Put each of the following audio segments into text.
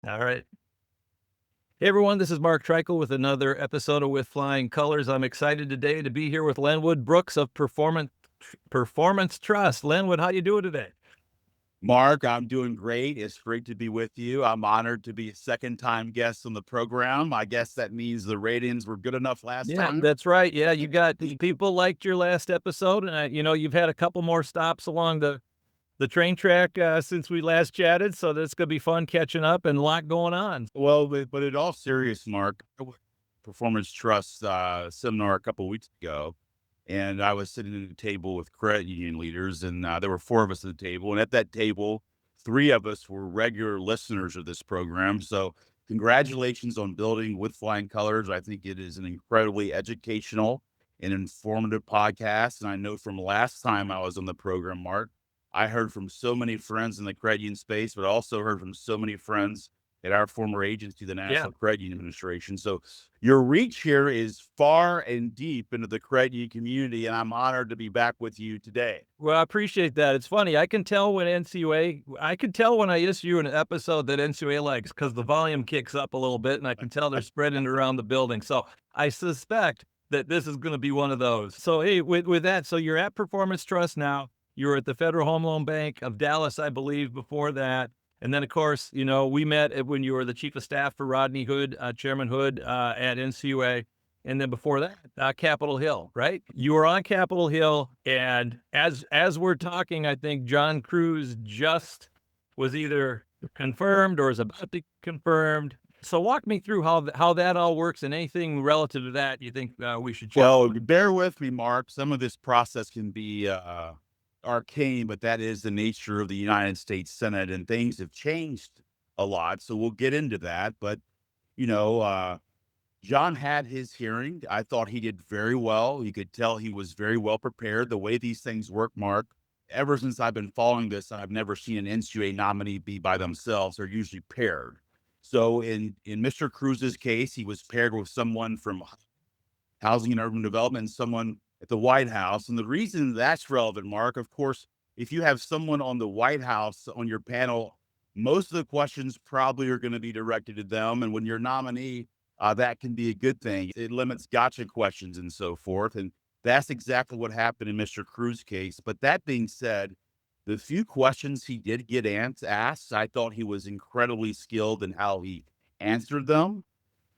All right. Hey everyone, this is Mark Treichel with another episode of With Flying Colors. I'm excited today to be here with Lenwood Brooks of Performance Trust. Lenwood, how you doing today? Mark, I'm doing great. It's great to be with you. I'm honored to be a second-time guest on the program. I guess that means the ratings were good enough last Yeah, time. that's right. Yeah, you got people liked your last episode, and you've had a couple more stops along the train track since we last chatted, so that's gonna be fun catching up and a lot going on. Well, but in all serious, Mark, I went to Performance Trust seminar a couple weeks ago, and I was sitting at a table with credit union leaders, and there were four of us at the table. And at that table, three of us were regular listeners of this program. So, congratulations on building With Flying Colors. I think it is an incredibly educational and informative podcast. And I know from last time I was on the program, Mark, I heard from so many friends in the credit union space, but also heard from so many friends at our former agency, the Yeah. National Credit Union Administration. So your reach here is far and deep into the credit union community, and I'm honored to be back with you today. Well, I appreciate that. It's funny. I can tell when I issue an episode that NCUA likes because the volume kicks up a little bit and I can tell they're spreading it around the building. So I suspect that this is going to be one of those. So, hey, with that, so you're at Performance Trust now. You were at the Federal Home Loan Bank of Dallas, I believe, before that. And then, of course, we met when you were the chief of staff for Rodney Hood, Chairman Hood at NCUA. And then before that, Capitol Hill, right? You were on Capitol Hill, and as we're talking, I think John Cruz just was either confirmed or is about to be confirmed. So walk me through how that all works and anything relative to that you think we should chat Well, about. bear with me, Mark. Some of this process can be arcane, but that is the nature of the United States Senate, and things have changed a lot. So we'll get into that. But, you know, John had his hearing. I thought he did very well. You could tell he was very well prepared. The way these things work, Mark, ever since I've been following this, I've never seen an NCUA nominee be by themselves. They're usually paired. So in Mr. Cruz's case, he was paired with someone from Housing and Urban Development and someone at the White House. And the reason that's relevant, Mark, of course, if you have someone on the White House on your panel, most of the questions probably are going to be directed to them. And when you're nominee, that can be a good thing. It limits gotcha questions and so forth. And that's exactly what happened in Mr. Cruz's case. But that being said, the few questions he did get asked, I thought he was incredibly skilled in how he answered them.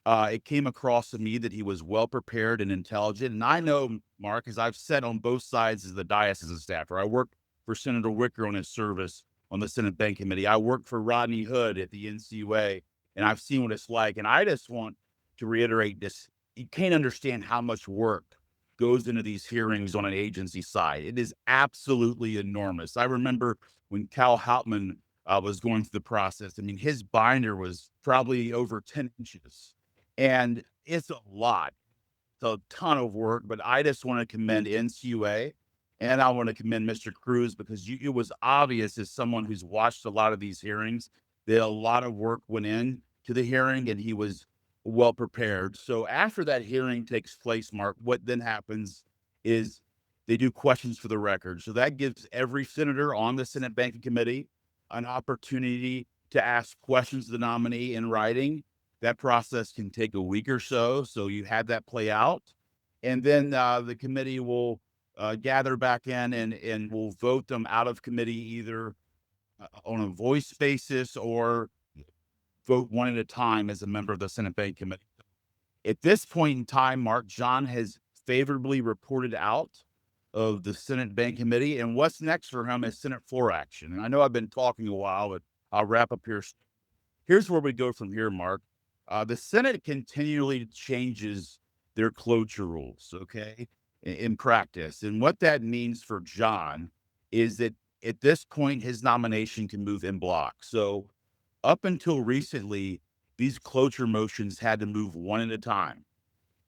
It came across to me that he was well prepared and intelligent. And I know, Mark, as I've said on both sides of the dais as a staffer, I worked for Senator Wicker on his service on the Senate Bank Committee. I worked for Rodney Hood at the NCUA, and I've seen what it's like. And I just want to reiterate this. You can't understand how much work goes into these hearings on an agency side. It is absolutely enormous. I remember when Cal Houtman was going through the process. I mean, his binder was probably over 10 inches, and it's a lot. It's a ton of work, but I just want to commend NCUA and I want to commend Mr. Cruz because it was obvious as someone who's watched a lot of these hearings that a lot of work went in to the hearing and he was well prepared. So after that hearing takes place, Mark, what then happens is they do questions for the record. So that gives every senator on the Senate Banking Committee an opportunity to ask questions of the nominee in writing. That process can take a week or so. So you have that play out. And then the committee will gather back in and will vote them out of committee either on a voice basis or vote one at a time as a member of the Senate Bank Committee. At this point in time, Mark, John has favorably reported out of the Senate Bank Committee. And what's next for him is Senate floor action. And I know I've been talking a while, but I'll wrap up here. Here's where we go from here, Mark. The Senate continually changes their cloture rules, okay, in practice. And what that means for John is that at this point, his nomination can move in block. So up until recently, these cloture motions had to move one at a time.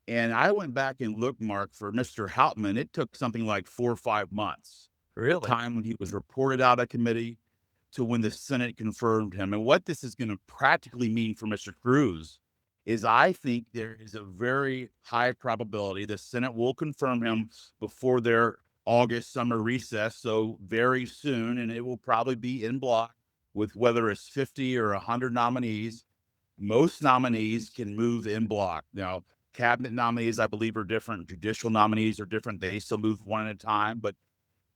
And I went back and looked, Mark, for Mr. Houtman. It took something like 4 or 5 months, the Really? time when he was reported out of committee to when the Senate confirmed him. And what this is going to practically mean for Mr. Cruz is I think there is a very high probability the Senate will confirm him before their August summer recess. So very soon, and it will probably be in block with whether it's 50 or 100 nominees. Most nominees can move in block. Now, cabinet nominees, I believe, are different. Judicial nominees are different. They still move one at a time. But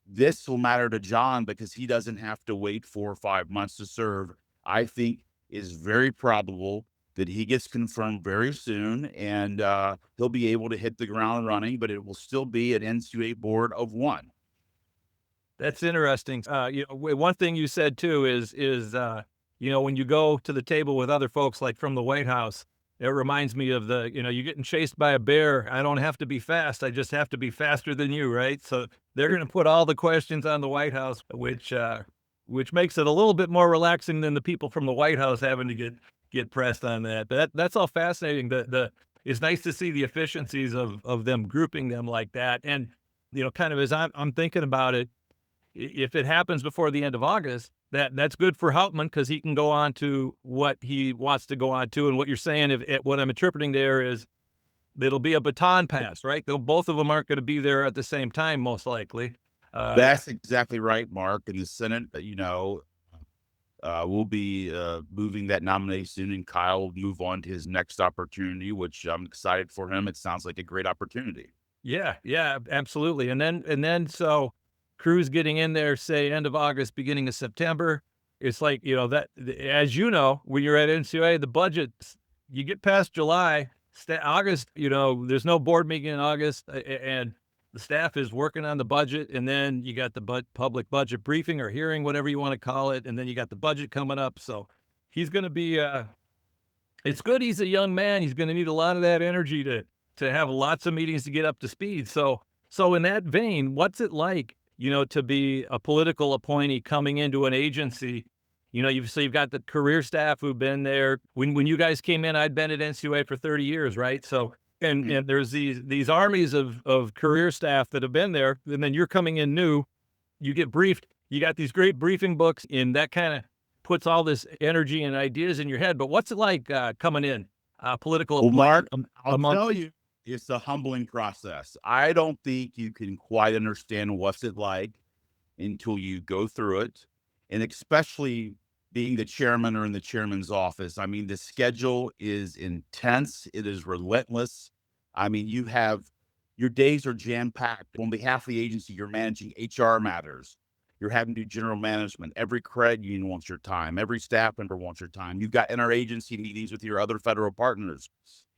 this will matter to John because he doesn't have to wait 4 or 5 months to serve. I think is very probable that he gets confirmed very soon, and he'll be able to hit the ground running, but it will still be an NCUA board of one. That's interesting. One thing you said too is when you go to the table with other folks like from the White House, it reminds me of you're getting chased by a bear. I don't have to be fast. I just have to be faster than you, right? So they're going to put all the questions on the White House, which makes it a little bit more relaxing than the people from the White House having to get pressed on that. But that's all fascinating. It's nice to see the efficiencies of them grouping them like that. And kind of as I'm thinking about it, if it happens before the end of August, that's good for Hauptmann because he can go on to what he wants to go on to. And what you're saying, what I'm interpreting there is it'll be a baton pass, right? Both of them aren't going to be there at the same time, most likely. That's exactly right, Mark. And the Senate, we'll be moving that nomination, and Kyle will move on to his next opportunity, which I'm excited for him. It sounds like a great opportunity. Yeah, absolutely. And then so Cruz getting in there, say end of August, beginning of September. It's like, that, as you know, when you're at NCUA, the budget, you get past July, August, there's no board meeting in August, and the staff is working on the budget. And then you got the public budget briefing or hearing, whatever you want to call it. And then you got the budget coming up. So he's going to be, it's good. He's a young man. He's going to need a lot of that energy to have lots of meetings to get up to speed. So in that vein, what's it like, to be a political appointee coming into an agency? You've got the career staff who've been there. When you guys came in, I'd been at NCUA for 30 years, right? So, and there's these armies of career staff that have been there, and then you're coming in new, you get briefed, you got these great briefing books, and that kind of puts all this energy and ideas in your head. But what's it like coming in, political? Well, Mark, I'll tell you, it's a humbling process. I don't think you can quite understand what's it like until you go through it. And especially being the chairman or in the chairman's office. I mean, the schedule is intense. It is relentless. I mean, your days are jam-packed. On behalf of the agency, you're managing HR matters. You're having to do general management. Every credit union wants your time. Every staff member wants your time. You've got interagency meetings with your other federal partners.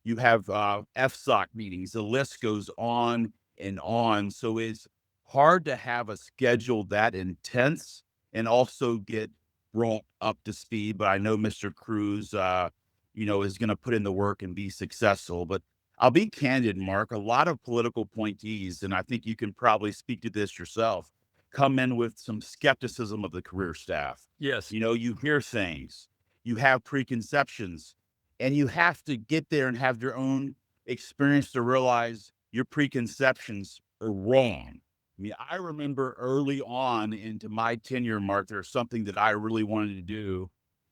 You have FSOC meetings. The list goes on and on. So it's hard to have a schedule that intense and also get brought up to speed. But I know Mr. Cruz, is going to put in the work and be successful. But I'll be candid, Mark. A lot of political appointees, and I think you can probably speak to this yourself, come in with some skepticism of the career staff. Yes. You hear things, you have preconceptions, and you have to get there and have your own experience to realize your preconceptions are wrong. I mean, I remember early on into my tenure, Mark, there's something that I really wanted to do,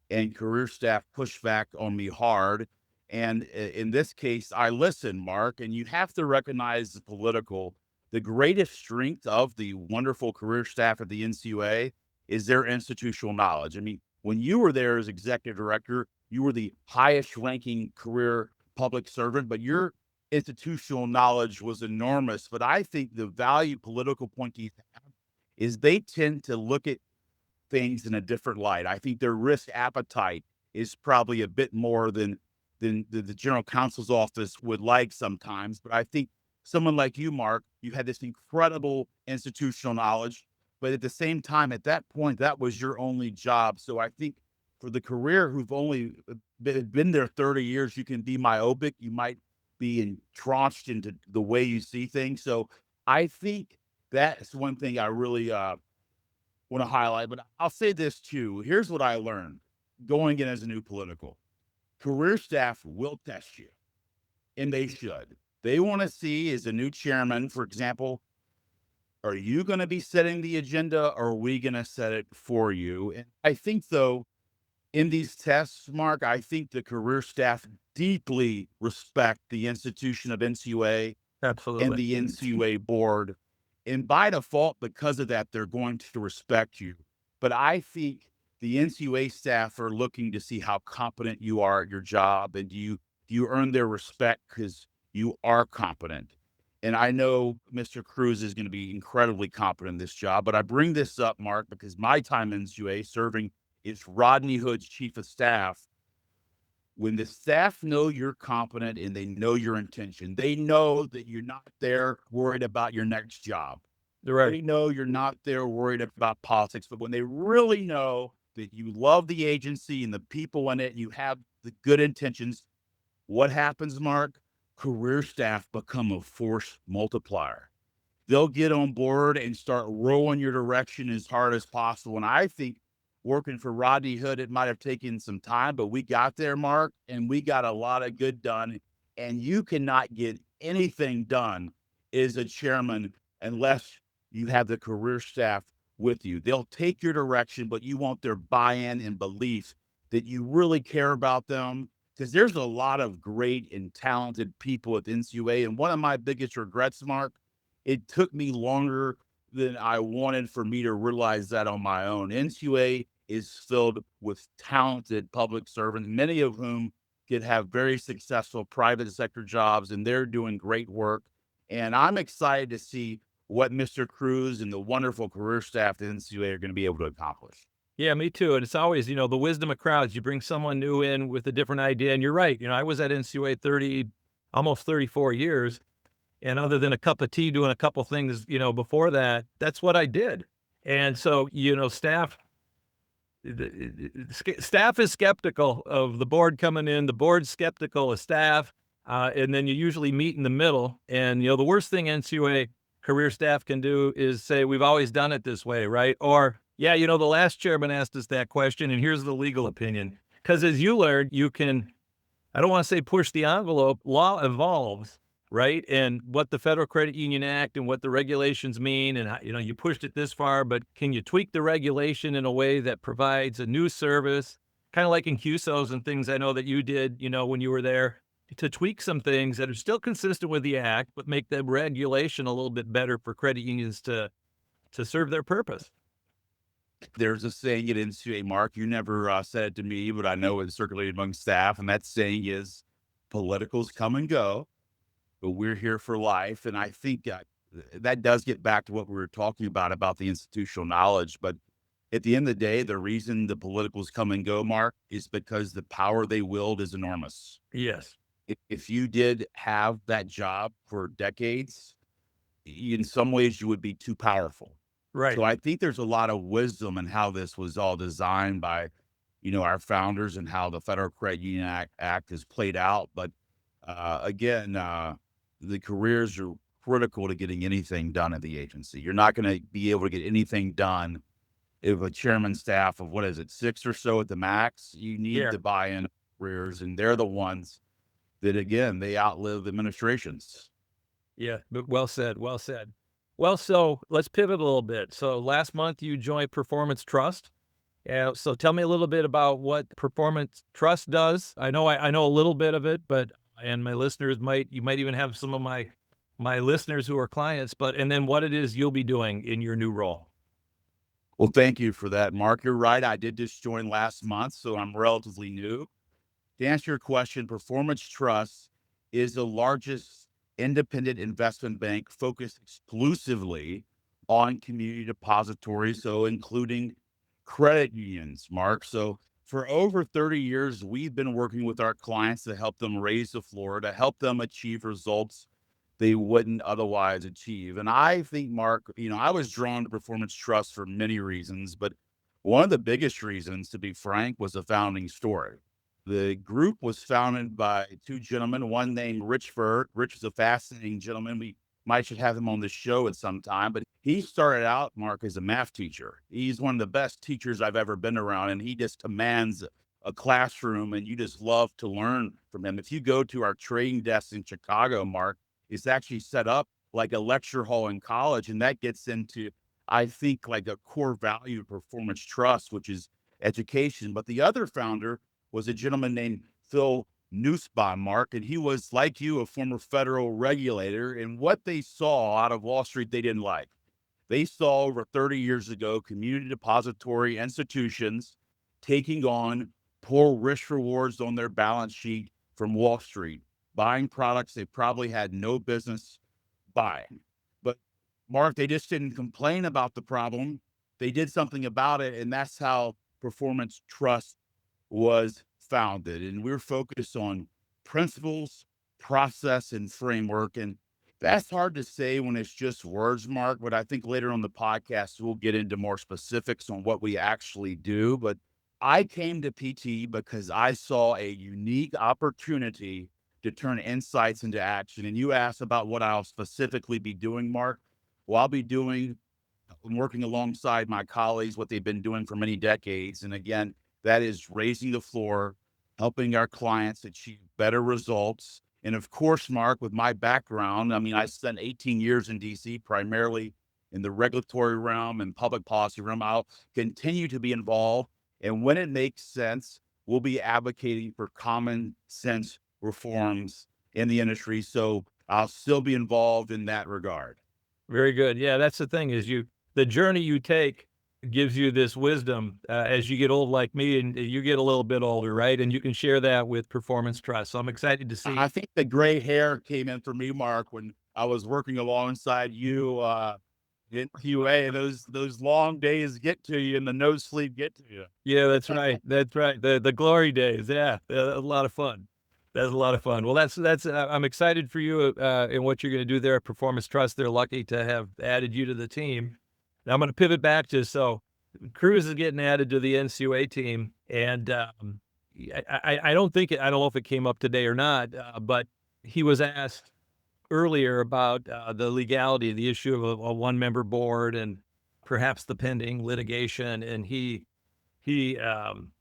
and career staff pushed back on me hard. And in this case, I listened, Mark, and you have to recognize the greatest strength of the wonderful career staff at the NCUA is their institutional knowledge. I mean, when you were there as executive director, you were the highest ranking career public servant, but your institutional knowledge was enormous. But I think the value political appointees have is they tend to look at things in a different light. I think their risk appetite is probably a bit more than the general counsel's office would like sometimes. But I think someone like you, Mark, you had this incredible institutional knowledge, but at the same time, at that point, that was your only job. So I think for the career who've only been there 30 years, you can be myopic. You might be entrenched into the way you see things. So I think that's one thing I really want to highlight. But I'll say this too. Here's what I learned going in as a new political. Career staff will test you, and they should. They want to see, as a new chairman, for example, are you going to be setting the agenda, or are we going to set it for you? And I think, though, in these tests, Mark, I think the career staff deeply respect the institution of NCUA Absolutely. and the NCUA board. And by default, because of that, they're going to respect you. But I think the NCUA staff are looking to see how competent you are at your job, and do you earn their respect because you are competent. And I know Mr. Cruz is going to be incredibly competent in this job, but I bring this up, Mark, because my time in NCUA serving is Rodney Hood's chief of staff. When the staff know you're competent and they know your intention, they know that you're not there worried about your next job. Right. They know you're not there worried about politics, but when they really know that you love the agency and the people in it, you have the good intentions, what happens, Mark? Career staff become a force multiplier. They'll get on board and start rowing your direction as hard as possible. And I think working for Rodney Hood, it might have taken some time, but we got there, Mark, and we got a lot of good done. And you cannot get anything done as a chairman unless you have the career staff with you. They'll take your direction, but you want their buy-in and belief that you really care about them, because there's a lot of great and talented people at the NCUA. And one of my biggest regrets, Mark, it took me longer than I wanted for me to realize that on my own. NCUA is filled with talented public servants, many of whom could have very successful private sector jobs, and they're doing great work. And I'm excited to see what Mr. Cruz and the wonderful career staff at NCUA are going to be able to accomplish. Yeah, me too. And it's always, the wisdom of crowds. You bring someone new in with a different idea, and you're right. I was at NCUA almost 34 years. And other than a cup of tea, doing a couple things, before that, that's what I did. And so, staff is skeptical of the board coming in. The board's skeptical of staff. And then you usually meet in the middle. And, the worst thing NCUA career staff can do is say, we've always done it this way, right? Or, yeah, the last chairman asked us that question, and here's the legal opinion. Because as you learned, you can, I don't want to say push the envelope, law evolves, right? And what the Federal Credit Union Act and what the regulations mean, and you pushed it this far, but can you tweak the regulation in a way that provides a new service, kind of like in QSOs and things I know that you did, when you were there, to tweak some things that are still consistent with the act, but make the regulation a little bit better for credit unions to serve their purpose. There's a saying at NCUA, Mark, you never said it to me, but I know it's circulated among staff, and that saying is, politicals come and go, but we're here for life. And I think that does get back to what we were talking about the institutional knowledge. But at the end of the day, the reason the politicals come and go, Mark, is because the power they wield is enormous. Yes. If you did have that job for decades, in some ways you would be too powerful. Right. So I think there's a lot of wisdom in how this was all designed by, our founders, and how the Federal Credit Union Act is played out. But again, the careers are critical to getting anything done at the agency. You're not going to be able to get anything done if a chairman staff of, 6 or so at the max. You need to buy in careers, and they're the ones that, again, they outlive administrations. Yeah, but well said, well said. Well, so let's pivot a little bit. So last month you joined Performance Trust. So tell me a little bit about what Performance Trust does. I know a little bit of it, and my listeners you might even have some of my listeners who are clients, and then what it is you'll be doing in your new role. Well, thank you for that, Mark. You're right. I did just join last month, so I'm relatively new. To answer your question, Performance Trust is the largest independent investment bank focused exclusively on community depositories, so including credit unions, Mark. So for over 30 years, we've been working with our clients to help them raise the floor, to help them achieve results they wouldn't otherwise achieve. And I think, Mark, I was drawn to Performance Trust for many reasons, but one of the biggest reasons, to be frank, was the founding story. The group was founded by two gentlemen, one named Rich Ferd. Rich is a fascinating gentleman. We might should have him on the show at some time, but he started out, Mark, as a math teacher. He's one of the best teachers I've ever been around, and he just commands a classroom, and you just love to learn from him. If you go to our trading desk in Chicago, Mark, it's actually set up like a lecture hall in college, and that gets into, I think, like a core value of Performance Trust, which is education. But the other founder was a gentleman named Phil Nussbaum, Mark, and he was, like you, a former federal regulator. And what they saw out of Wall Street, they didn't like. They saw over 30 years ago community depository institutions taking on poor risk rewards on their balance sheet from Wall Street, buying products they probably had no business buying. But Mark, they just didn't complain about the problem. They did something about it. And that's how performance trust was founded. And we're focused on principles, process, and framework. And that's hard to say when it's just words, Mark. But I think later on the podcast, we'll get into more specifics on what we actually do. But I came to PT because I saw a unique opportunity to turn insights into action. And you asked about what I'll specifically be doing, Mark. Well, I'll be doing, working alongside my colleagues, what they've been doing for many decades. And again, that is raising the floor, helping our clients achieve better results. And of course, Mark, with my background, I mean, I spent 18 years in DC, primarily in the regulatory realm and public policy realm. I'll continue to be involved. And when it makes sense, we'll be advocating for common sense reforms in the industry. So I'll still be involved in that regard. Very good. Yeah, that's the thing is the journey you take gives you this wisdom as you get old like me and you get a little bit older, right? And you can share that with performance trust. So I'm excited to see. I think the gray hair came in for me, Mark, when I was working alongside you in QA. Those long days get to you and the no sleep get to you. Yeah, that's right. That's right. The glory days. Yeah, a lot of fun. That's a lot of fun. Well, that's I'm excited for you and what you're going to do there at Performance Trust. They're lucky to have added you to the team. Now I'm going to pivot back to Cruz is getting added to the NCUA team, and I don't think I don't know if it came up today or not, but he was asked earlier about the legality, the issue of a one-member board, and perhaps the pending litigation, and he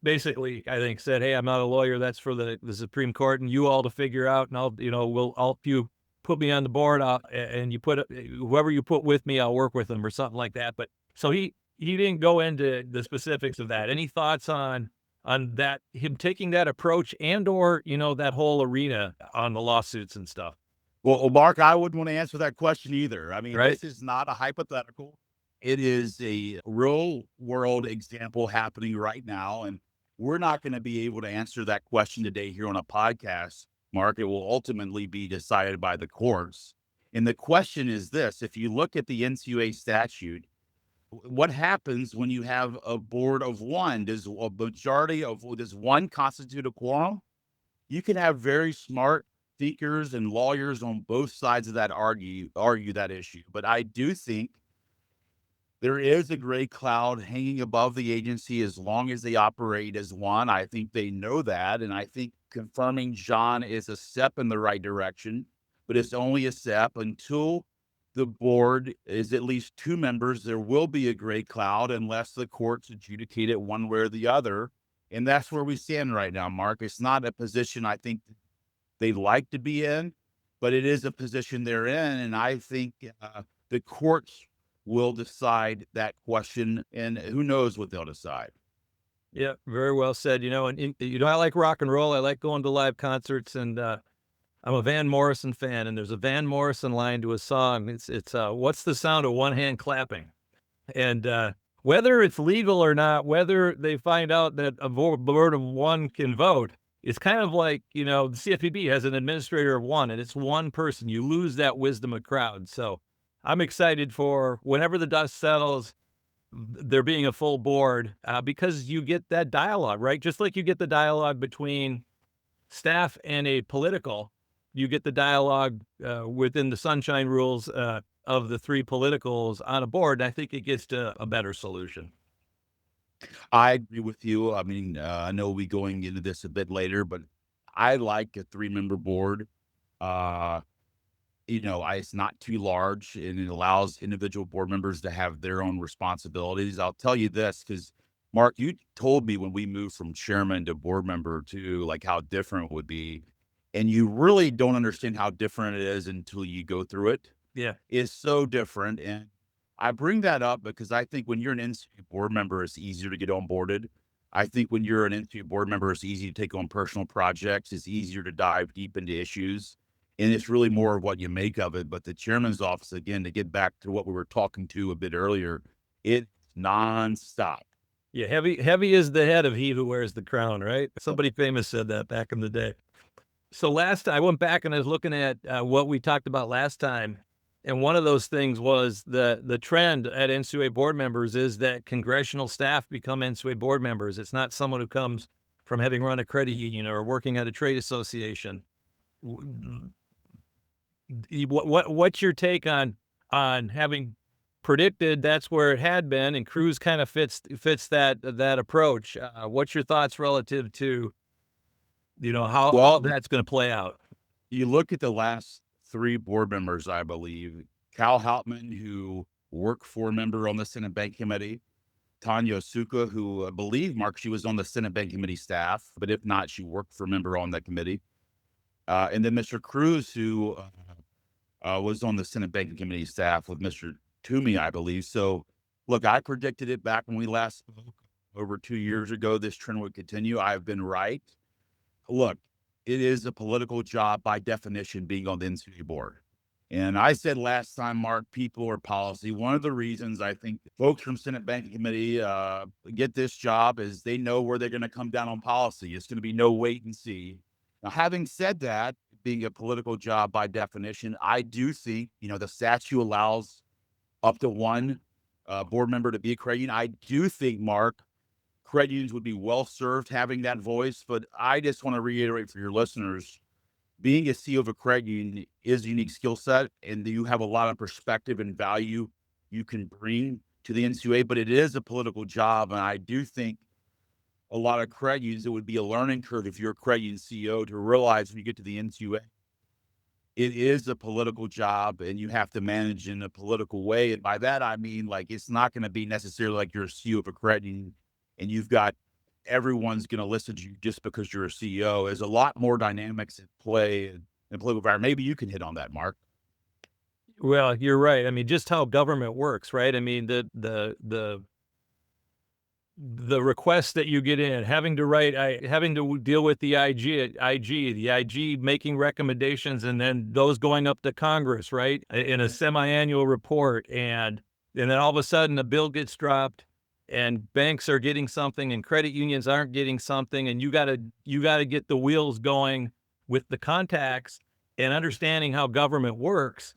basically, I think, said, "Hey, I'm not a lawyer. That's for the Supreme Court and you all to figure out. And I'll help you put me on the board. And you put whoever you put with me, I'll work with them," or something like that. But so he didn't go into the specifics of that. Any thoughts on that, him taking that approach or that whole arena on the lawsuits and stuff? Well, Mark, I wouldn't want to answer that question either. I mean, Right? this is not a hypothetical. It is a real world example happening right now. And we're not going to be able to answer that question today here on a podcast, Mark. It will ultimately be decided by the courts. And the question is this: if you look at the NCUA statute, what happens when you have a board of one? Does one constitute a quorum? You can have very smart thinkers and lawyers on both sides of that argue that issue. But I do think there is a gray cloud hanging above the agency as long as they operate as one. I think they know that. And I think confirming John is a step in the right direction, but it's only a step. Until the board is at least two members, there will be a gray cloud unless the courts adjudicate it one way or the other. And that's where we stand right now, Mark. It's not a position I think they'd like to be in, but it is a position they're in. And I think the courts will decide that question, and who knows what they'll decide. Yeah, very well said. I like rock and roll. I like going to live concerts, and I'm a Van Morrison fan. And there's a Van Morrison line to a song. It's what's the sound of one hand clapping? And whether it's legal or not, whether they find out that a board of one can vote, it's kind of like the CFPB has an administrator of one, and it's one person. You lose that wisdom of crowd. So I'm excited for whenever the dust settles, there being a full board because you get that dialogue, right? Just like you get the dialogue between staff and a political, you get the dialogue within the sunshine rules of the three politicals on a board. And I think it gets to a better solution. I agree with you. I mean, I know we'll be going into this a bit later, but I like a 3-member board. It's not too large and it allows individual board members to have their own responsibilities. I'll tell you this, because Mark, you told me when we moved from chairman to board member to like how different it would be. And you really don't understand how different it is until you go through it. Yeah. It's so different. And I bring that up because I think when you're an NCUA board member, it's easier to get onboarded. I think when you're an NCUA board member, it's easy to take on personal projects. It's easier to dive deep into issues. And it's really more of what you make of it. But the chairman's office, again, to get back to what we were talking to a bit earlier, it's nonstop. Yeah, heavy is the head of he who wears the crown, right? Somebody famous said that back in the day. So I went back and I was looking at what we talked about last time, and one of those things was the trend at NCUA board members is that congressional staff become NCUA board members. It's not someone who comes from having run a credit union or working at a trade association. What's your take on having predicted that's where it had been, and Cruz kind of fits that approach? What's your thoughts relative to how Well, that's going to play out? you look at the last three board members, I believe, Cal Houtman, who worked for a member on the Senate Bank Committee, Tanya Suka, who I believe, Mark, she was on the Senate Bank Committee staff, but if not, she worked for a member on that committee. And then Mr. Cruz, who was on the Senate Banking Committee staff with Mr. Toomey, I believe. So, look, I predicted it back when we last spoke over 2 years ago. This trend would continue. I've been right. Look, it is a political job by definition being on the NCUA board. And I said last time, Mark, people or policy. One of the reasons I think folks from Senate Banking Committee get this job is they know where they're going to come down on policy. It's going to be no wait and see. Now, having said that, being a political job by definition, I do think, the statute allows up to one board member to be a credit union. I do think, Mark, credit unions would be well served having that voice. But I just want to reiterate for your listeners, being a CEO of a credit union is a unique skill set, and you have a lot of perspective and value you can bring to the NCUA, but it is a political job. And I do think a lot of credit unions, it would be a learning curve if you're a credit union CEO to realize when you get to the NCUA, it is a political job and you have to manage in a political way. And by that, I mean, like, it's not going to be necessarily like you're a CEO of a credit union and you've got everyone's going to listen to you just because you're a CEO. There's a lot more dynamics at play in the political environment. Maybe you can hit on that, Mark. Well, you're right. I mean, just how government works, right? I mean, the requests that you get in, having to deal with the IG making recommendations, and then those going up to Congress, right, in a semi-annual report, and then all of a sudden a bill gets dropped, and banks are getting something, and credit unions aren't getting something, and you gotta get the wheels going with the contacts and understanding how government works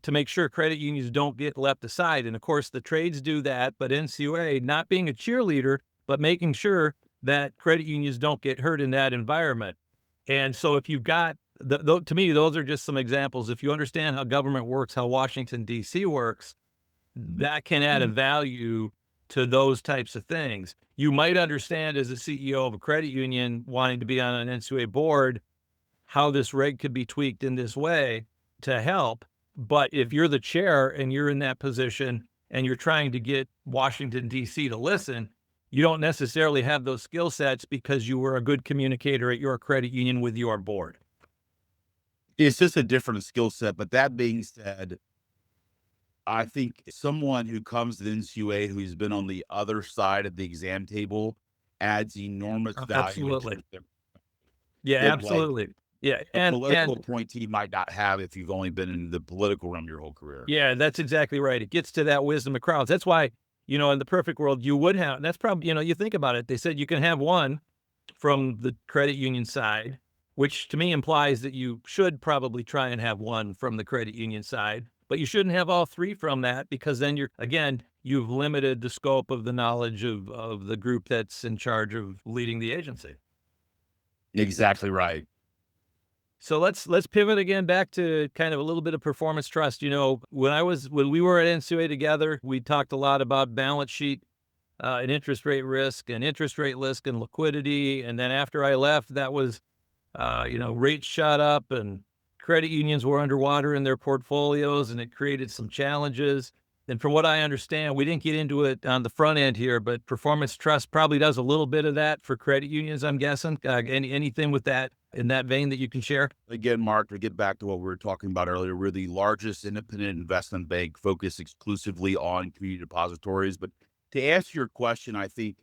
to make sure credit unions don't get left aside. And of course, the trades do that, but NCUA not being a cheerleader, but making sure that credit unions don't get hurt in that environment. And so if you've got, to me, those are just some examples. If you understand how government works, how Washington, D.C. works, that can add a value to those types of things. You might understand as a CEO of a credit union wanting to be on an NCUA board, how this reg could be tweaked in this way to help. But if you're the chair and you're in that position and you're trying to get Washington, D.C. to listen, you don't necessarily have those skill sets because you were a good communicator at your credit union with your board. It's just a different skill set. But that being said, I think someone who comes to the NCUA who's been on the other side of the exam table adds enormous value. Absolutely. Yeah, that, absolutely. Yeah, a political appointee might not have if you've only been in the political realm your whole career. Yeah, that's exactly right. It gets to that wisdom of crowds. That's why, in the perfect world, you would have, that's probably, you think about it, they said you can have one from the credit union side, which to me implies that you should probably try and have one from the credit union side, but you shouldn't have all three from that, because then you've limited the scope of the knowledge of the group that's in charge of leading the agency. Exactly right. So let's pivot again back to kind of a little bit of performance trust. When we were at NCUA together, we talked a lot about balance sheet and interest rate risk and liquidity. And then after I left, that was, rates shot up and credit unions were underwater in their portfolios, and it created some challenges. And from what I understand, we didn't get into it on the front end here, but performance trust probably does a little bit of that for credit unions, I'm guessing. Anything with that in that vein that you can share? Again, Mark, to get back to what we were talking about earlier, we're the largest independent investment bank focused exclusively on community depositories. But to answer your question, I think,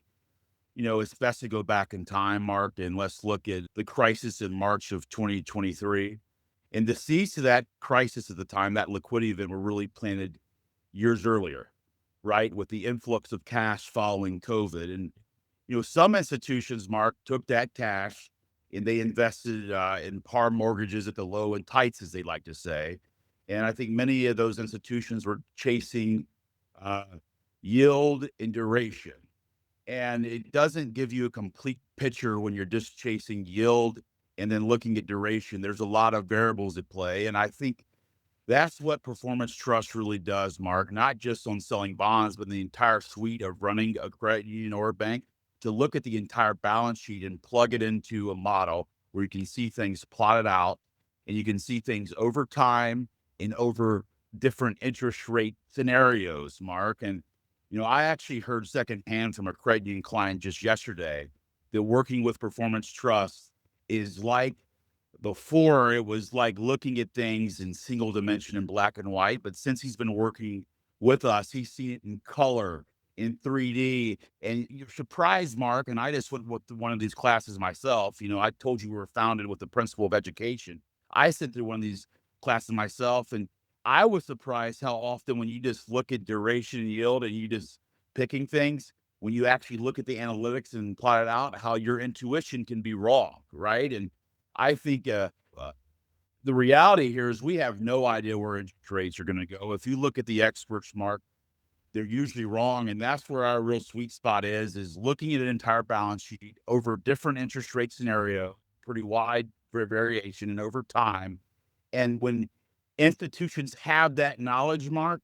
it's best to go back in time, Mark, and let's look at the crisis in March of 2023. And the seeds to that crisis at the time, that liquidity event, were really planted years earlier, right, with the influx of cash following COVID. And, some institutions, Mark, took that cash and they invested in par mortgages at the low and tights, as they like to say. And I think many of those institutions were chasing uh, yield and duration. And it doesn't give you a complete picture when you're just chasing yield and then looking at duration. There's a lot of variables at play. And I think that's what performance trust really does, Mark, not just on selling bonds, but the entire suite of running a credit union or a bank, to look at the entire balance sheet and plug it into a model where you can see things plotted out and you can see things over time and over different interest rate scenarios, Mark. And, I actually heard secondhand from a credit union client just yesterday that working with performance trust is like, before it was like looking at things in single dimension in black and white, but since he's been working with us, he's seen it in color, in 3D. And you're surprised, Mark, and I just went with one of these classes myself. I told you we were founded with the principle of education. I sat through one of these classes myself, and I was surprised how often when you just look at duration and yield and you just picking things, when you actually look at the analytics and plot it out, how your intuition can be wrong, right? And I think the reality here is we have no idea where interest rates are going to go. If you look at the experts, Mark, they're usually wrong. And that's where our real sweet spot is looking at an entire balance sheet over different interest rate scenario, pretty wide variation and over time. And when institutions have that knowledge, Mark,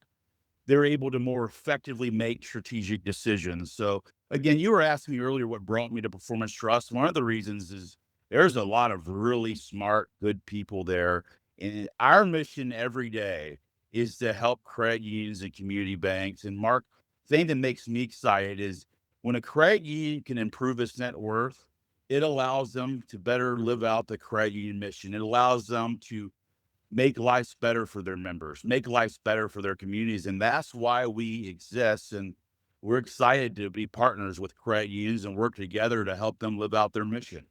they're able to more effectively make strategic decisions. So again, you were asking me earlier what brought me to performance trust. One of the reasons is there's a lot of really smart, good people there. And our mission every day is to help credit unions and community banks. And Mark, the thing that makes me excited is when a credit union can improve its net worth, it allows them to better live out the credit union mission. It allows them to make life better for their members, make life better for their communities. And that's why we exist. And we're excited to be partners with credit unions and work together to help them live out their mission.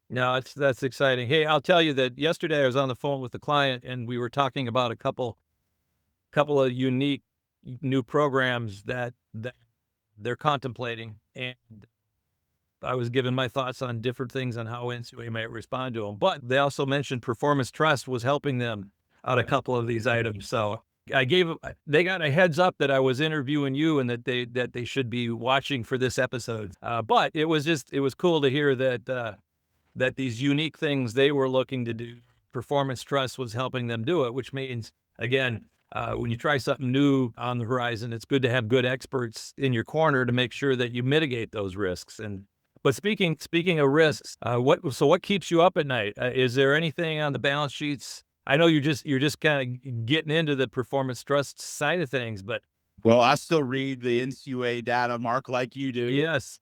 No, that's exciting. Hey, I'll tell you that yesterday I was on the phone with the client and we were talking about a couple of unique new programs that they're contemplating, and I was giving my thoughts on different things on how NCUA might respond to them. But they also mentioned performance trust was helping them on a couple of these items. So they got a heads up that I was interviewing you and that they should be watching for this episode. But it was cool to hear that these unique things they were looking to do, performance trust was helping them do it, which means, again, when you try something new on the horizon, it's good to have good experts in your corner to make sure that you mitigate those risks. But speaking of risks, what keeps you up at night? Is there anything on the balance sheets? I know you're just kind of getting into the performance trust side of things, but Well, I still read the NCUA data, Mark, like you do. yes.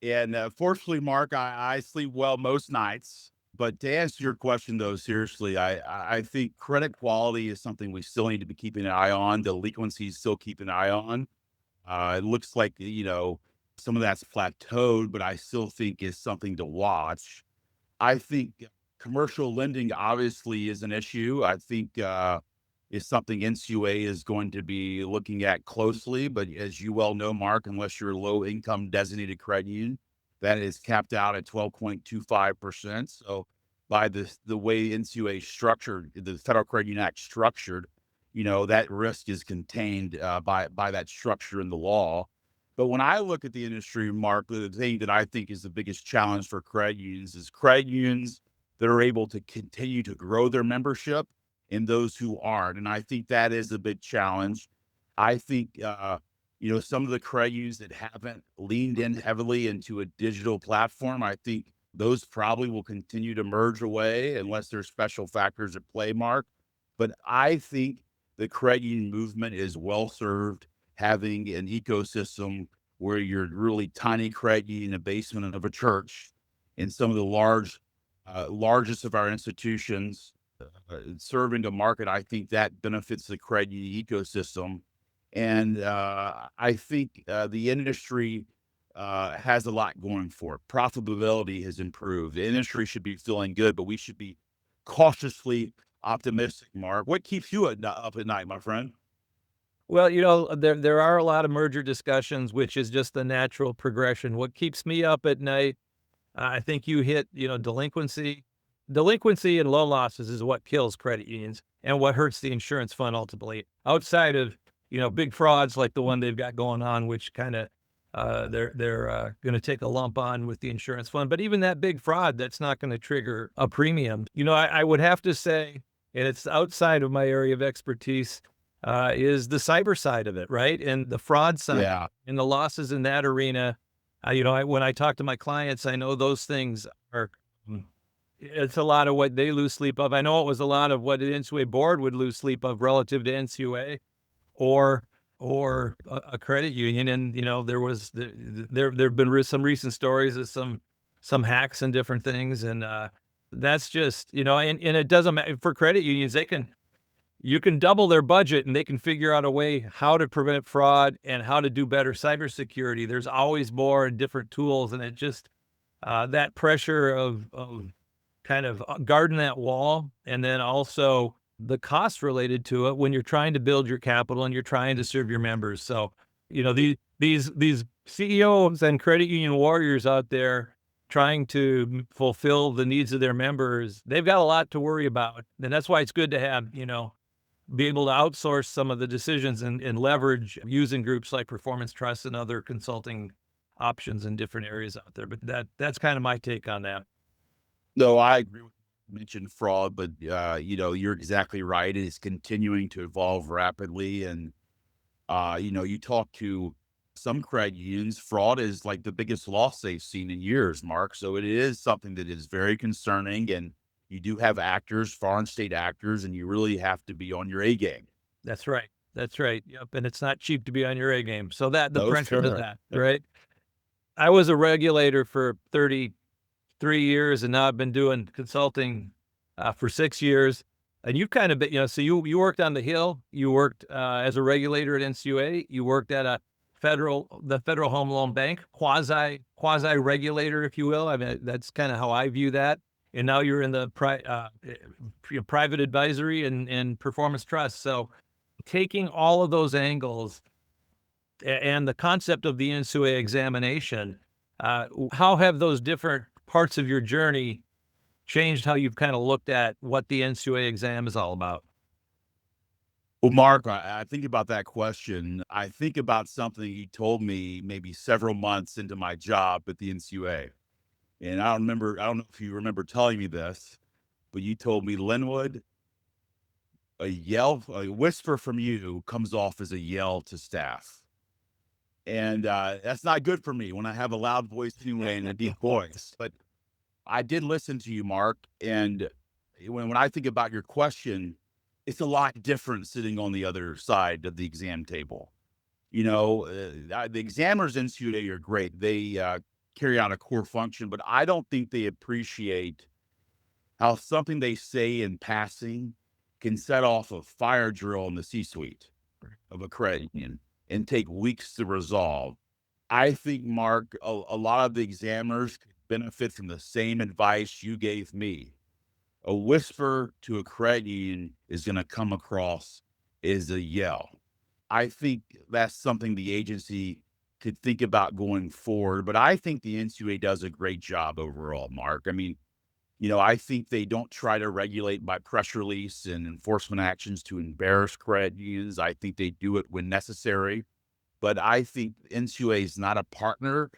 And fortunately, Mark, I sleep well most nights. But to answer your question, though, seriously, I think credit quality is something we still need to be keeping an eye on. Delinquencies still keep an eye on. It looks like, some of that's plateaued, but I still think is something to watch. I think commercial lending obviously is an issue. I think is something NCUA is going to be looking at closely. But as you well know, Mark, unless you're a low income designated credit union, that is capped out at 12.25%. So by the way NCUA is structured, the Federal Credit Union Act structured, that risk is contained by that structure in the law. But when I look at the industry, Mark, the thing that I think is the biggest challenge for credit unions is credit unions that are able to continue to grow their membership and those who aren't. And I think that is a big challenge. I think, some of the credit unions that haven't leaned in heavily into a digital platform, I think those probably will continue to merge away unless there's special factors at play, Mark. But I think the credit union movement is well served having an ecosystem where you're really tiny credit union in the basement of a church and some of the largest of our institutions serving the market. I think that benefits the credit union ecosystem. And I think the industry has a lot going for it. Profitability has improved. The industry should be feeling good, but we should be cautiously optimistic, Mark. What keeps you up at night, my friend? Well, there are a lot of merger discussions, which is just the natural progression. What keeps me up at night, I think you hit, delinquency. Delinquency and loan losses is what kills credit unions and what hurts the insurance fund ultimately. Outside of, big frauds like the one they've got going on, which kind of they're going to take a lump on with the insurance fund. But even that big fraud, that's not going to trigger a premium. I would have to say, and it's outside of my area of expertise, is the cyber side of it, right? And the fraud side Yeah. and the losses in that arena. When I talk to my clients, I know those things are, it's a lot of what they lose sleep of. I know it was a lot of what the NCUA board would lose sleep of relative to NCUA or a credit union. And, there've been some recent stories of some hacks and different things. And, that's just, and it doesn't matter for credit unions. You can double their budget and they can figure out a way how to prevent fraud and how to do better cybersecurity. There's always more and different tools. And it just, that pressure of kind of guarding that wall, and then also the cost related to it when you're trying to build your capital and you're trying to serve your members. So, these CEOs and credit union warriors out there trying to fulfill the needs of their members, they've got a lot to worry about. And that's why it's good to have, be able to outsource some of the decisions and leverage using groups like Performance Trust and other consulting options in different areas out there. But that's kind of my take on that. No, I agree with you mentioned fraud, but you're exactly right. It is continuing to evolve rapidly. And you talk to some credit unions, fraud is like the biggest loss they've seen in years, Mark. So it is something that is very concerning. And you do have actors, foreign state actors, and you really have to be on your A game. That's right. That's right. Yep. And it's not cheap to be on your A game. So that the No, pressure to sure. that, right? I was a regulator for 33 years, and now I've been doing consulting for 6 years. And you've kind of been, so you worked on the Hill, you worked as a regulator at NCUA, you worked at the Federal Home Loan Bank, quasi regulator, if you will. I mean, that's kind of how I view that. And now you're in the private advisory and performance trust. So taking all of those angles and the concept of the NCUA examination, how have those different parts of your journey changed how you've kind of looked at what the NCUA exam is all about? Well, Mark, I think about that question. I think about something you told me maybe several months into my job at the NCUA. And I don't know if you remember telling me this, but you told me, Lenwood, a whisper from you comes off as a yell to staff. And that's not good for me when I have a loud voice anyway and a deep voice. But I did listen to you, Mark. And when I think about your question, it's a lot different sitting on the other side of the exam table. The examiners in NCUA are great. They carry out a core function, but I don't think they appreciate how something they say in passing can set off a fire drill in the C-suite of a credit union and take weeks to resolve. I think, Mark, a lot of the examiners could benefit from the same advice you gave me. A whisper to a credit union is going to come across as a yell. I think that's something the agency could think about going forward, but I think the NCUA does a great job overall, Mark. I mean, I think they don't try to regulate by press release and enforcement actions to embarrass credit unions. I think they do it when necessary, but I think NCUA is not a partner,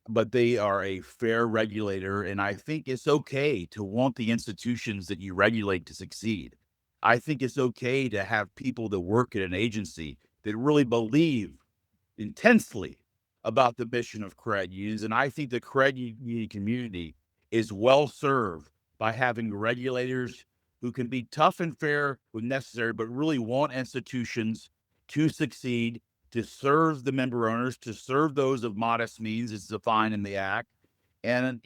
but they are a fair regulator. And I think it's okay to want the institutions that you regulate to succeed. I think it's okay to have people that work at an agency that really believe intensely about the mission of credit unions. And I think the credit union community is well served by having regulators who can be tough and fair when necessary, but really want institutions to succeed, to serve the member owners, to serve those of modest means as defined in the Act. And,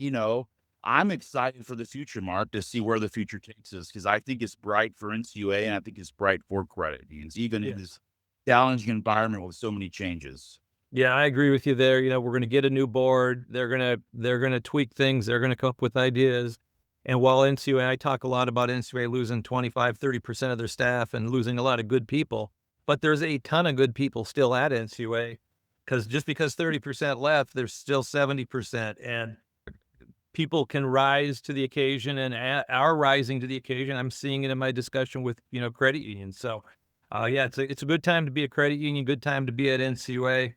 I'm excited for the future, Mark, to see where the future takes us, because I think it's bright for NCUA and I think it's bright for credit unions, even in this challenging environment with so many changes. Yeah, I agree with you there. We're going to get a new board. They're going to tweak things. They're going to come up with ideas. And while NCUA, I talk a lot about NCUA losing 25, 30% of their staff and losing a lot of good people. but there's a ton of good people still at NCUA because just because 30% left, there's still 70%, and people can rise to the occasion and are rising to the occasion. I'm seeing it in my discussion with, credit unions. So, yeah, it's a good time to be a credit union, good time to be at NCUA.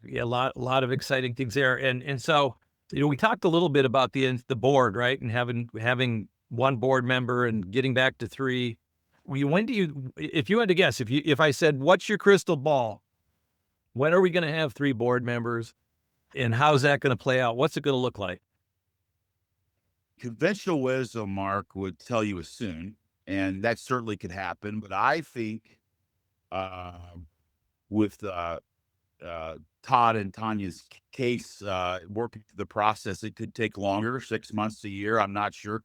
Yeah, a lot of exciting things there. And so, we talked a little bit about the board, right? And having one board member and getting back to three. When do you, if you had to guess, if I said, what's your crystal ball? When are we going to have three board members, and how's that going to play out? What's it going to look like? Conventional wisdom, Mark, would tell you as soon, and that certainly could happen. But I think with Todd and Tanya's case working through the process, it could take longer, 6 months, a year. I'm not sure.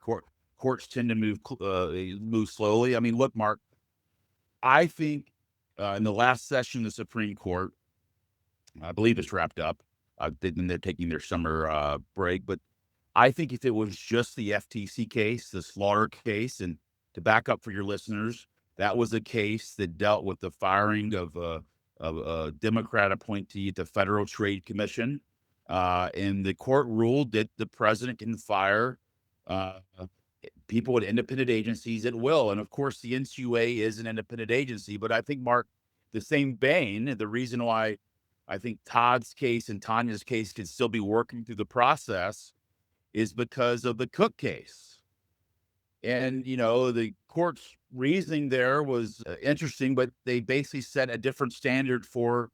Courts tend to move slowly. I mean, look, Mark, I think in the last session of the Supreme Court, I believe it's wrapped up. They're taking their summer break, but I think if it was just the FTC case, the slaughter case, and to back up for your listeners, that was a case that dealt with the firing of a Democrat appointee at the Federal Trade Commission. And the court ruled that the president can fire people at independent agencies at will. And of course, the NCUA is an independent agency. But I think, Mark, the same vein, the reason why I think Todd's case and Tanya's case could still be working through the process is because of the Cook case. And, the court's reasoning there was interesting, but they basically set a different standard for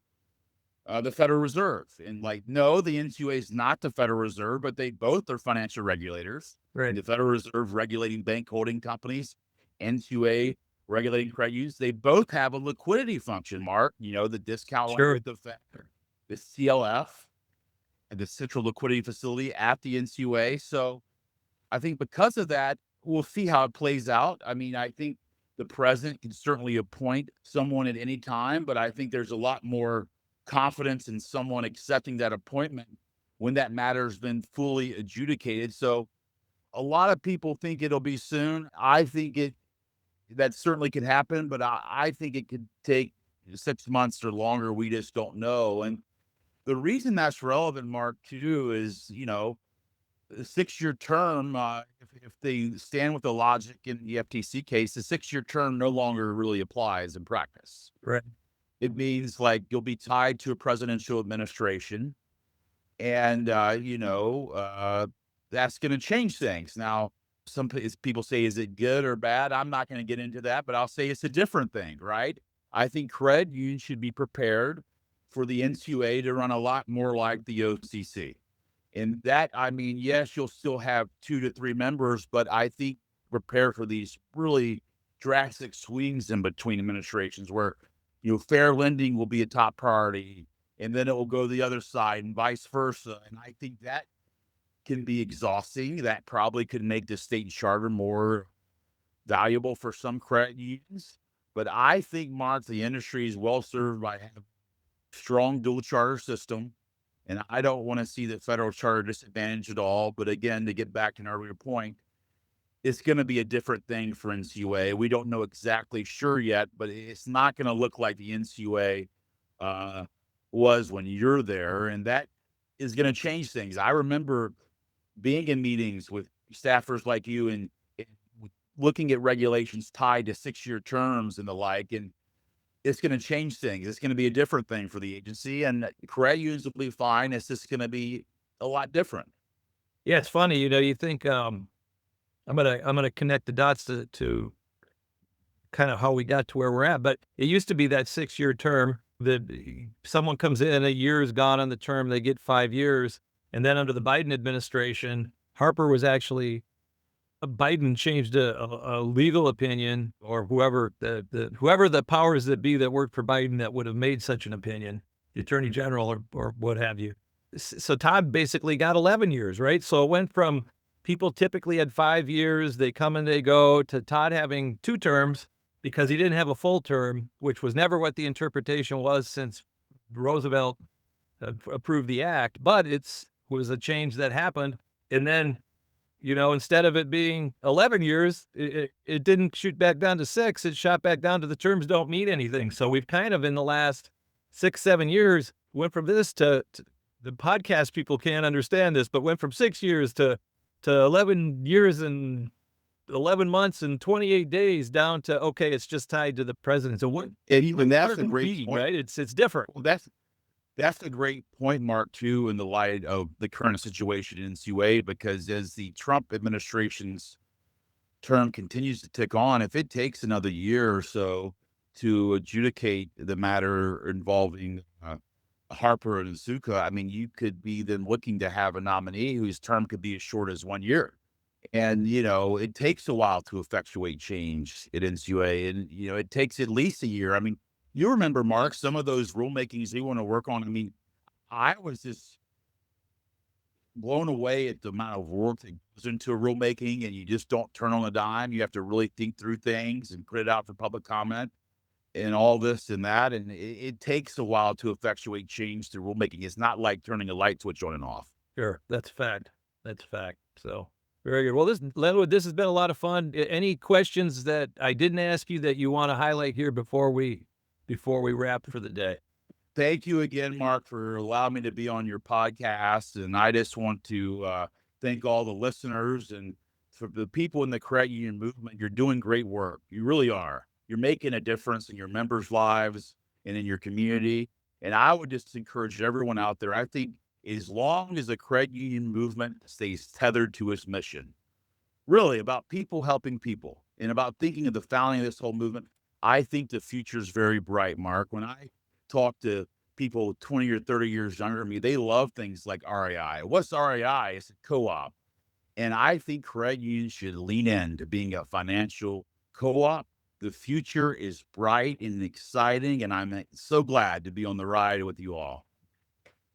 the Federal Reserve. And no, the NCUA is not the Federal Reserve, but they both are financial regulators. Right. The Federal Reserve regulating bank holding companies, NCUA regulating credit unions. They both have a liquidity function, Mark, the discount line with the Fed, the CLF, and the Central Liquidity Facility at the NCUA. So I think because of that, we'll see how it plays out. I mean, I think the president can certainly appoint someone at any time, but I think there's a lot more confidence in someone accepting that appointment when that matter has been fully adjudicated. So a lot of people think it'll be soon. I think that certainly could happen, but I think it could take 6 months or longer. We just don't know. And the reason that's relevant, Mark, too, is, a 6-year term, if they stand with the logic in the FTC case, the 6-year term no longer really applies in practice. Right. It means you'll be tied to a presidential administration, and, that's going to change things. Now, some people say, is it good or bad? I'm not going to get into that, but I'll say it's a different thing, right? I think credit unions should be prepared for the NCUA to run a lot more like the OCC. And that, I mean, yes, you'll still have 2 to 3 members, but I think prepare for these really drastic swings in between administrations where, fair lending will be a top priority, and then it will go the other side and vice versa. And I think that can be exhausting. That probably could make the state charter more valuable for some credit unions. But I think, Mark, the industry is well served by having a strong dual charter system. And I don't want to see the federal charter disadvantaged at all. But again, to get back to an earlier point, it's going to be a different thing for NCUA. We don't know exactly sure yet, but it's not going to look like the NCUA was when you're there. And that is going to change things. I remember being in meetings with staffers like you and looking at regulations tied to 6-year terms and the like, and it's going to change things. It's going to be a different thing for the agency, and credit unions will be fine. It's just going to be a lot different. Yeah, it's funny. You think I'm gonna connect the dots to kind of how we got to where we're at. But it used to be that 6-year term that someone comes in, a year is gone on the term, they get 5 years, and then under the Biden administration, Biden changed a legal opinion, or whoever the powers that be that worked for Biden that would have made such an opinion, the attorney general or what have you. So Todd basically got 11 years, right? So it went from people typically had 5 years, they come and they go, to Todd having 2 terms because he didn't have a full term, which was never what the interpretation was since Roosevelt approved the act. But it was a change that happened. And then, instead of it being 11 years, it didn't shoot back down to 6. It shot back down to the terms don't mean anything. So we've kind of in the last 6, 7 years went from this to the podcast people can't understand this, but went from 6 years to 11 years and 11 months and 28 days down to, okay, it's just tied to the president. So what? And that's what a it great be, point. right? It's different. Well, that's a great point, Mark, too, in the light of the current situation in NCUA, because as the Trump administration's term continues to tick on, if it takes another year or so to adjudicate the matter involving Harper and Azuka, I mean, you could be then looking to have a nominee whose term could be as short as 1 year. And, it takes a while to effectuate change at NCUA, and, it takes at least a year. I mean, you remember, Mark, some of those rulemakings you want to work on. I mean, I was just blown away at the amount of work that goes into a rulemaking, and you just don't turn on a dime. You have to really think through things and put it out for public comment and all this and that. And it takes a while to effectuate change through rulemaking. It's not like turning a light switch on and off. Sure. That's fact. That's fact. So very good. Well, Lenwood, this has been a lot of fun. Any questions that I didn't ask you that you want to highlight here before we wrap for the day? Thank you again, Mark, for allowing me to be on your podcast. And I just want to thank all the listeners and for the people in the credit union movement. You're doing great work. You really are. You're making a difference in your members' lives and in your community. And I would just encourage everyone out there. I think as long as the credit union movement stays tethered to its mission, really about people helping people and about thinking of the founding of this whole movement, I think the future is very bright, Mark. When I talk to people 20 or 30 years younger than me, they love things like REI. What's REI? It's a co-op. And I think credit unions should lean in to being a financial co-op. The future is bright and exciting, and I'm so glad to be on the ride with you all.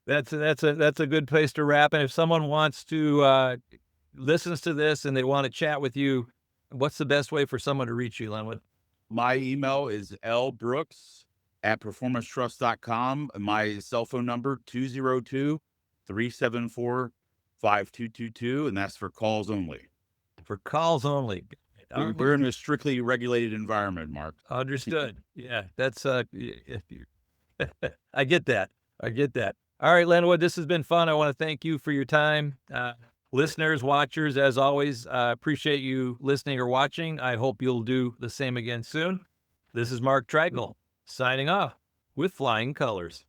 That's a good place to wrap. And if someone wants to listens to this and they want to chat with you, what's the best way for someone to reach you, Lenwood? My email is lbrooks@performancetrust.com. My cell phone number, 202-374-5222, and that's for calls only. For calls only. We're in a strictly regulated environment, Mark. Understood. Yeah, that's I get that. All right, Lenwood, this has been fun. I want to thank you for your time. Listeners, watchers, as always, appreciate you listening or watching. I hope you'll do the same again soon. This is Mark Treichel signing off with flying colors.